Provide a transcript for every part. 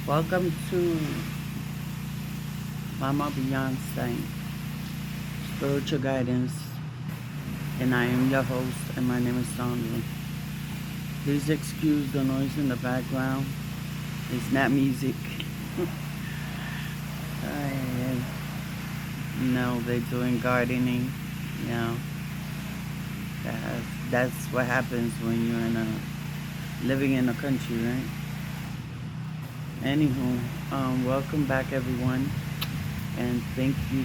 Welcome to Mama Beyonce Spiritual Guidance, and I am your host, and my name is Sandra. Please excuse the noise in the background. It's not music. I, no, they're doing gardening. You know, that's what happens when you're living in the country, right? Anywho, welcome back, everyone, and thank you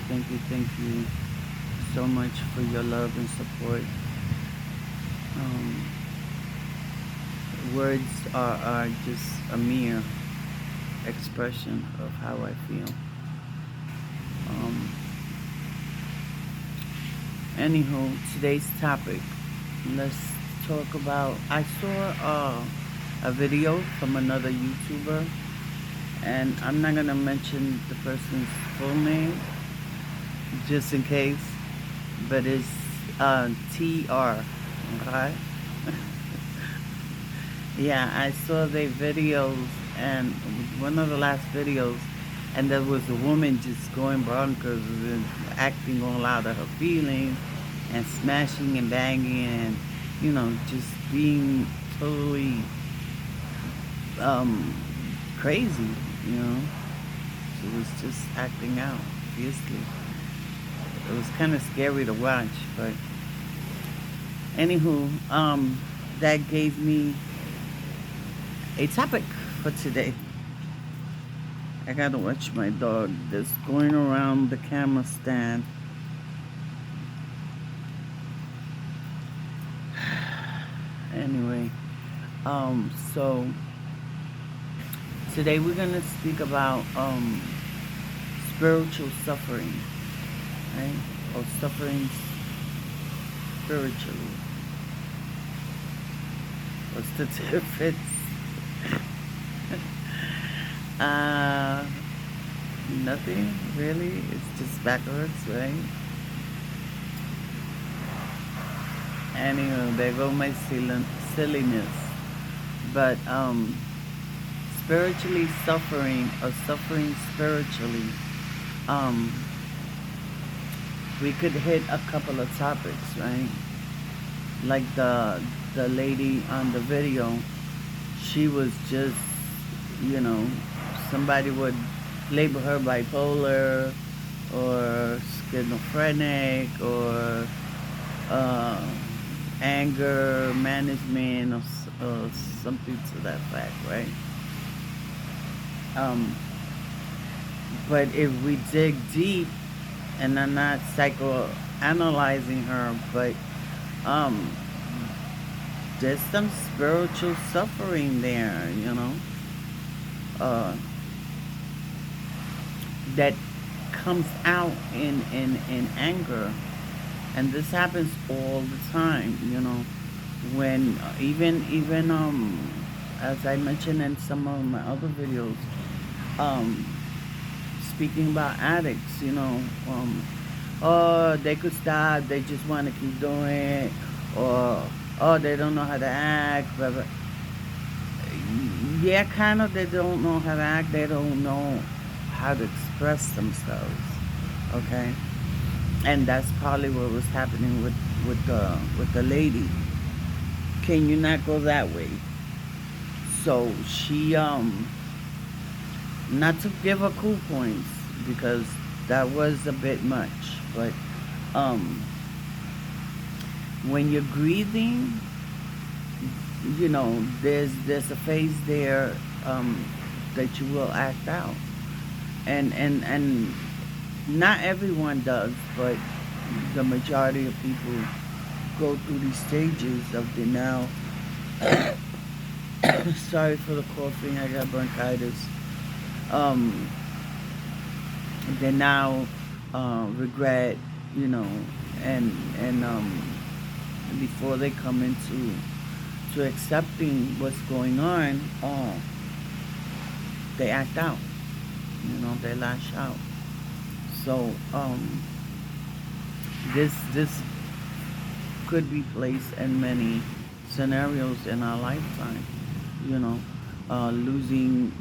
so much for your love and support. Um, Words are just a mere expression of how I feel. Um, Anywho, today's topic. Let's talk about. I saw a video from another YouTuber, and I'm not gonna mention the person's full name just in case, but it's TR. Okay. Yeah, I saw their videos, and one of the last videos, and there was a woman just going bonkers and acting all out of her feelings and smashing and banging and, just being totally um, crazy, you know. She was just acting out fiercely. It was kind of scary to watch, but anywho, that gave me a topic for today. I gotta watch my dog that's going around the camera stand. Anyway, so today we're gonna speak about spiritual suffering, right? Or suffering spiritually. What's the difference? uh, Nothing really. It's just backwards, right? Anyway, there go my silliness. But spiritually suffering or suffering spiritually, um, we could hit a couple of topics, right? Like the lady on the video, she was just, you know, somebody would label her bipolar or schizophrenic or uh, anger management or something to that fact, right? Um, but if we dig deep, and I'm not psychoanalyzing her, but um, there's some spiritual suffering there, uh, that comes out in anger. And this happens all the time, when as I mentioned in some of my other videos, um, speaking about addicts, oh, they could stop, they just want to keep doing it, or oh, they don't know how to act, but yeah, kind of, they don't know how to act, they don't know how to express themselves, okay? And that's probably what was happening with the lady. Can you not go that way? So she not to give her cool points because that was a bit much, but um when you're grieving, there's a phase there that you will act out, and not everyone does, but the majority of people go through these stages of denial. Sorry for the coughing, I got bronchitis. Um, Denial, regret, you know, and before they come into to accepting what's going on, they act out. They lash out. So this could be placed in many scenarios in our lifetime. Losing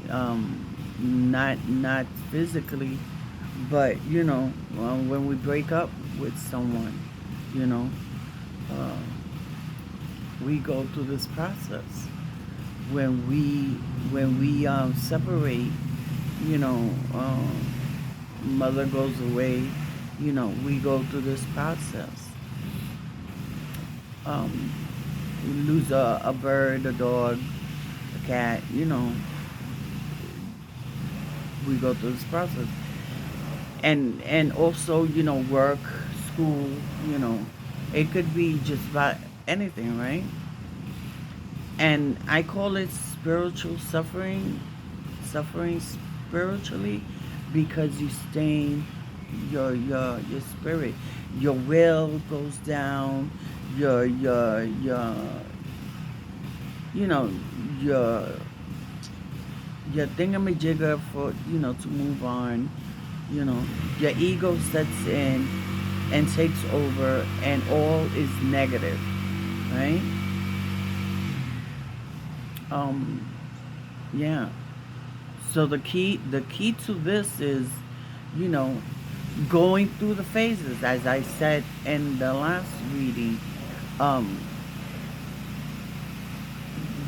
not physically, but when we break up with someone, you know, uh, we go through this process. When we separate, you know, mother goes away, we go through this process. Um, we lose a bird, a dog, a cat, we go through this process. And also, work, school, you know, it could be just about anything, right? And I call it spiritual suffering spiritually, because you stain your spirit. Your will goes down. Your you know your your thingamajigger for to move on. Your ego sets in and takes over, and all is negative, right? Um, yeah. So the key to this is, you know, going through the phases, as I said in the last reading. Um,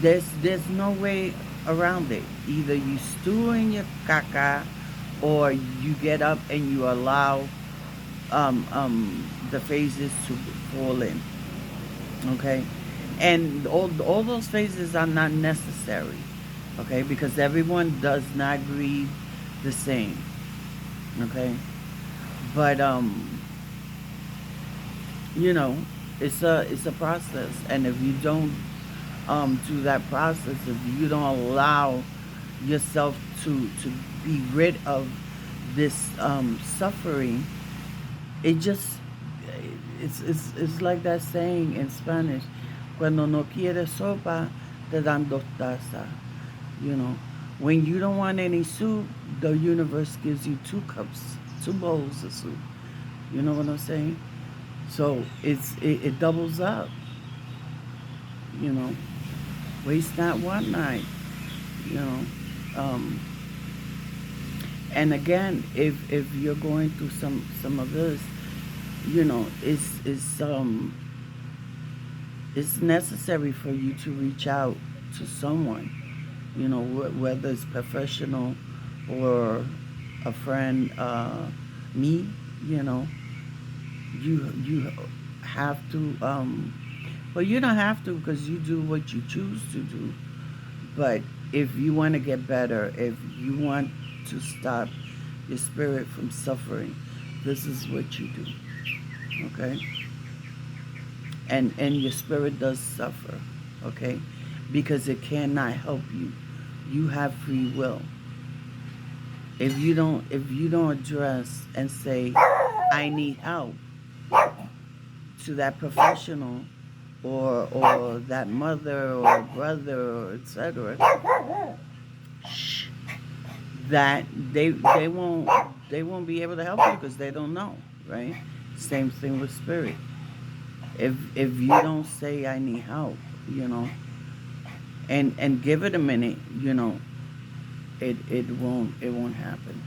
there's no way around it. Either you stew in your caca, or you get up and you allow the phases to fall in. Okay, and all those phases are not necessary. Okay, because everyone does not grieve the same. Okay, but you know, it's a process, and if you don't do that process, if you don't allow yourself to be rid of this suffering, it just it's like that saying in Spanish, cuando no quieres sopa, te dan dos tazas. You know, when you don't want any soup, the universe gives you two cups, two bowls of soup. You know what I'm saying? So it doubles up. You know, waste not, want not. You know, um, and again, if you're going through some of this, it's necessary for you to reach out to someone. Whether it's professional or a friend. Me, you know, you have to. Well, you don't have to, because you do what you choose to do. But if you want to get better, if you want to stop your spirit from suffering, this is what you do. Okay? And your spirit does suffer, okay? Because it cannot help you. You have free will. If you don't address and say, I need help, to that professional, or that mother or brother, or etc., that they won't be able to help you, because they don't know, right? Same thing with spirit. If you don't say, I need help, and give it a minute, it won't happen.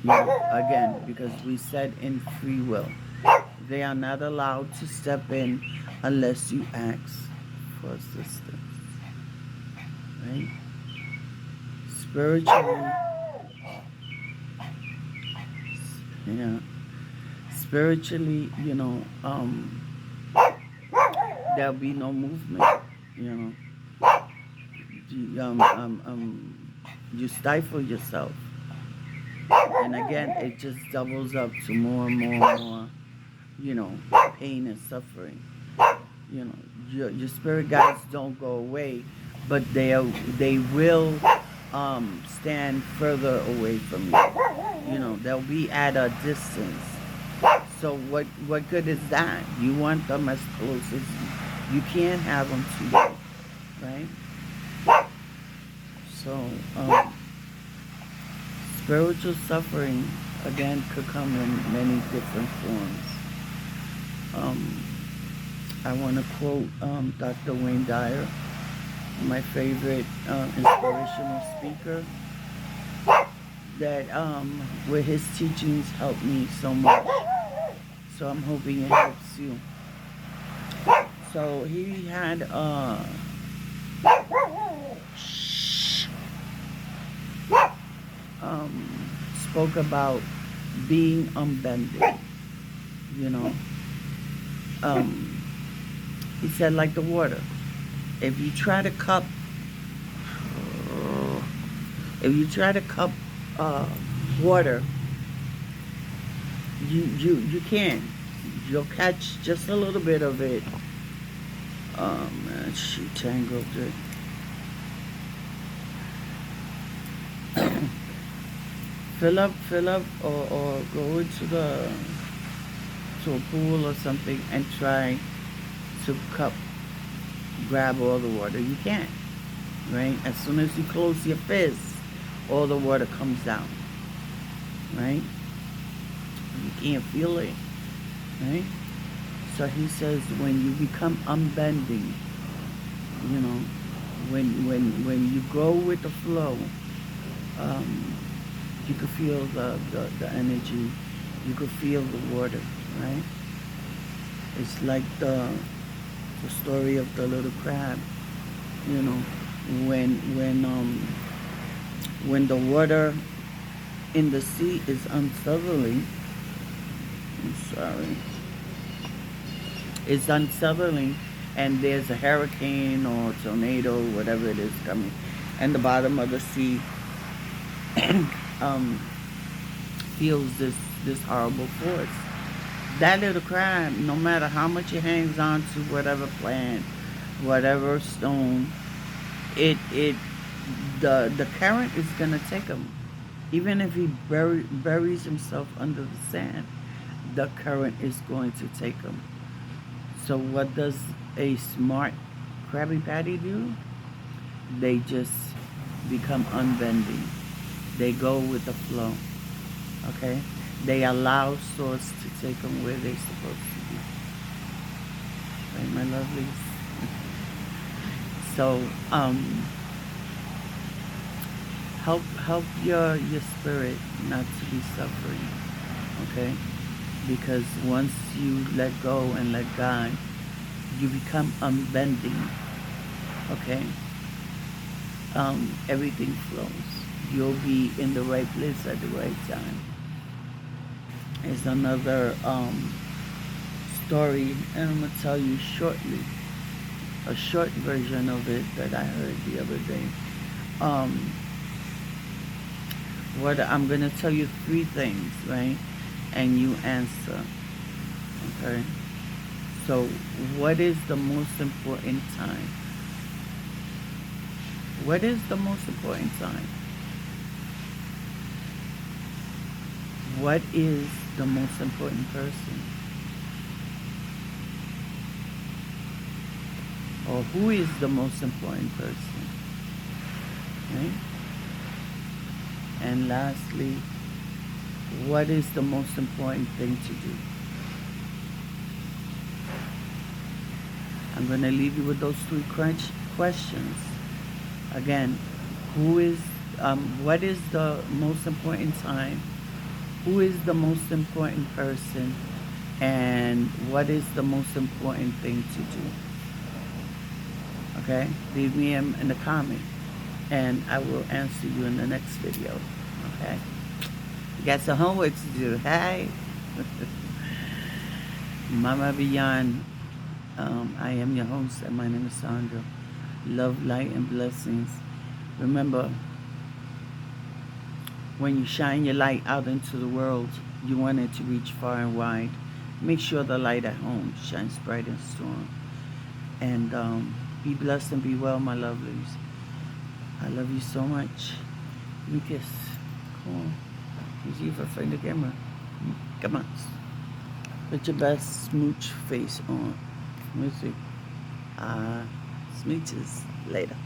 Again, because we said in free will, they are not allowed to step in unless you ask for assistance, right? Spiritually, yeah. Spiritually, there'll be no movement. You know, you stifle yourself, and again, it just doubles up to more and more and more. Pain and suffering. You know, your spirit guides don't go away, but they will stand further away from you. They'll be at a distance. So what good is that? You want them as close as you can have them to you, right? So spiritual suffering, again, could come in many different forms. I want to quote Dr. Wayne Dyer, my favorite inspirational speaker. that where his teachings helped me so much. So I'm hoping it helps you. So he had spoke about being unbending, you know. Um, he said like the water. If you try to cup if you try to cup uh, water, you can't. You'll catch just a little bit of it. Oh man, she tangled it. Fill up, or go into to a pool or something and try to grab all the water. You can't, right? As soon as you close your fist, all the water comes down, right? You can't feel it, right? So he says when you become unbending, you know, when you go with the flow, um, you could feel the energy, you could feel the water, right? It's like the story of the little crab, you know, when when the water in the sea is unsettling. I'm sorry. It's unsettling, and there's a hurricane or a tornado, whatever it is coming, and the bottom of the sea um, feels this horrible force. That little crab, no matter how much it hangs on to whatever plant, whatever stone, it the current is gonna take him. Even if he buries himself under the sand, the current is going to take him. So what does a smart Krabby Patty do? They just become unbending. They go with the flow. Okay? They allow source to take them where they're supposed to be. Right, my lovelies? So, help your spirit not to be suffering. Okay? Because once you let go and let God, you become unbending. Okay? Everything flows. You'll be in the right place at the right time. It's another story, and I'm gonna tell you shortly, a short version of it that I heard the other day. Um, what I'm gonna tell you three things, right? And you answer. Okay. So, what is the most important time? What is the most important time? What is the most important person? Or who is the most important person? Right? And lastly, what is the most important thing to do? I'm going to leave you with those three questions. Again, what is the most important time? Who is the most important person? And what is the most important thing to do? Okay? Leave me in the comment, and I will answer you in the next video. Okay? You got some homework to do. Hey? Mama Beyond. I am your host, and my name is Sandra. Love, light, and blessings. Remember, when you shine your light out into the world, you want it to reach far and wide. Make sure the light at home shines bright and strong. And be blessed and be well, my lovelies. I love you so much. Give me a kiss. Come on. Use you for find the camera. Come on. Put your best smooch face on. Let me see. Smooches. Later.